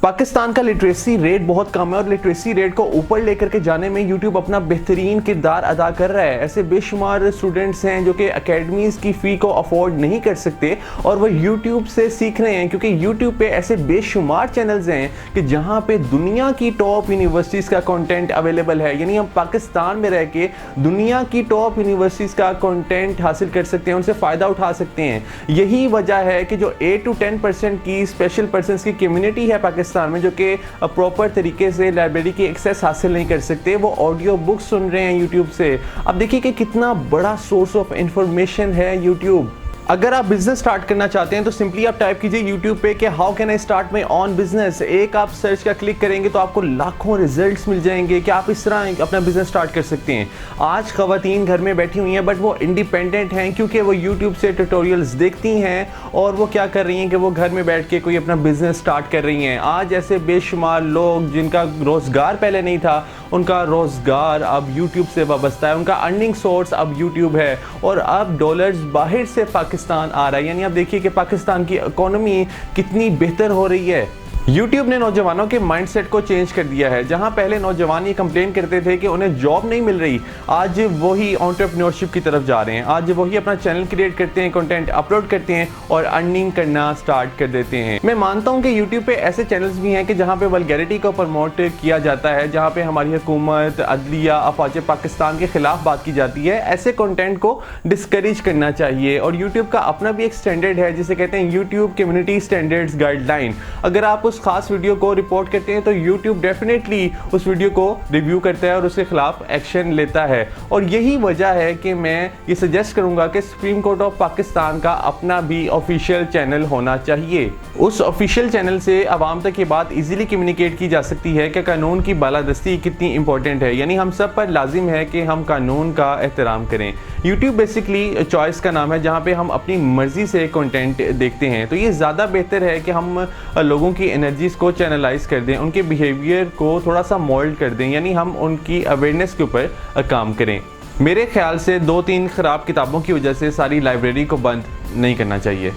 पाकिस्तान का literacy rate बहुत कम है और लिटरेसी रेट को ऊपर लेकर के जाने में यूट्यूब अपना बेहतरीन किरदार अदा कर रहा है। ऐसे बेशुमार स्टूडेंट्स हैं जो कि एकेडमीज़ की फ़ी को अफोर्ड नहीं कर सकते और वह यूट्यूब से सीख रहे हैं, क्योंकि यूट्यूब पे ऐसे बेशुमार चैनल्स हैं कि जहां पे दुनिया की टॉप यूनिवर्सिटीज़ का कंटेंट अवेलेबल है। यानी हम पाकिस्तान में रह के दुनिया की टॉप यूनिवर्सिटीज़ का कंटेंट हासिल कर सकते हैं, उनसे फ़ायदा उठा सकते हैं। यही वजह है कि जो 8 to 10% की स्पेशल पर्सनस की कम्युनिटी है पाकिस्तान में, जो कि प्रॉपर तरीके से लाइब्रेरी की एक्सेस हासिल नहीं कर सकते, वो ऑडियो बुक्स सुन रहे हैं यूट्यूब से। अब देखिए कि कितना बड़ा सोर्स ऑफ इंफॉर्मेशन है यूट्यूब। अगर आप बिजनेस स्टार्ट करना चाहते हैं तो सिंपली आप टाइप कीजिए यूट्यूब पे कि how can I start my on business. एक आप सर्च का क्लिक करेंगे तो आपको लाखों रिजल्ट्स मिल जाएंगे कि आप इस तरह अपना बिजनेस स्टार्ट कर सकते हैं। आज ख़वातीन घर में बैठी हुई हैं बट वो इंडिपेंडेंट हैं, क्योंकि वो यूट्यूब से ट्यूटोरियल्स देखती हैं और वो क्या कर रही हैं कि वो घर में बैठ के कोई अपना बिजनेस स्टार्ट कर रही हैं। आज ऐसे बेशुमार लोग जिनका रोज़गार पहले नहीं था, उनका रोज़गार अब यूट्यूब से वाबस्ता है, उनका अर्निंग सोर्स अब यूट्यूब है और अब डॉलर्स बाहर से पाकिस्तान आ रहा है। यानी आप देखिए कि पाकिस्तान की इकोनॉमी कितनी बेहतर हो रही है। यूट्यूब ने नौजवानों के माइंडसेट को चेंज कर दिया है। जहां पहले नौजवान ये कंप्लेन करते थे कि उन्हें जॉब नहीं मिल रही, आज वही एंटरप्रेन्योरशिप की तरफ जा रहे हैं। आज वही अपना चैनल क्रिएट करते हैं, कंटेंट अपलोड करते हैं और अर्निंग करना स्टार्ट कर देते हैं। मैं मानता हूं कि यूट्यूब पे ऐसे चैनल्स भी हैं कि जहां पे वल्गैरिटी को प्रमोट किया जाता है, जहां पे हमारी हुकूमत, अदलिया, अफवाज पाकिस्तान के खिलाफ बात की जाती है। ऐसे कंटेंट को डिस्करेज करना चाहिए और यूट्यूब का अपना भी एक स्टैंडर्ड है जिसे कहते हैं यूट्यूब कम्युनिटी स्टैंडर्ड्स गाइडलाइन। अगर आप उस खास वीडियो को रिपोर्ट करते हैं तो YouTube डेफिनेटली उस वीडियो को रिव्यू करता है और उसके खिलाफ एक्शन लेता है। और यही वजह है कि मैं ये सजेस्ट करूंगा कि सुप्रीम कोर्ट ऑफ पाकिस्तान का अपना भी ऑफिशियल चैनल होना चाहिए। उस ऑफिशियल चैनल से आवाम तक ये बात इजीली कम्युनिकेट की जा सकती है कि कानून की बालादस्ती कितनी इंपॉर्टेंट है। यानी हम सब पर लाजिम है कि हम कानून का एहतराम करें। YouTube बेसिकली चॉइस का नाम है, जहाँ पे हम अपनी मर्जी से कंटेंट देखते हैं। तो ये ज़्यादा बेहतर है कि हम लोगों की एनर्जीज़ को चैनलाइज कर दें, उनके बिहेवियर को थोड़ा सा मोल्ड कर दें, यानी हम उनकी अवेयरनेस के ऊपर काम करें। मेरे ख्याल से 2-3 ख़राब किताबों की वजह से सारी लाइब्रेरी को बंद नहीं करना चाहिए।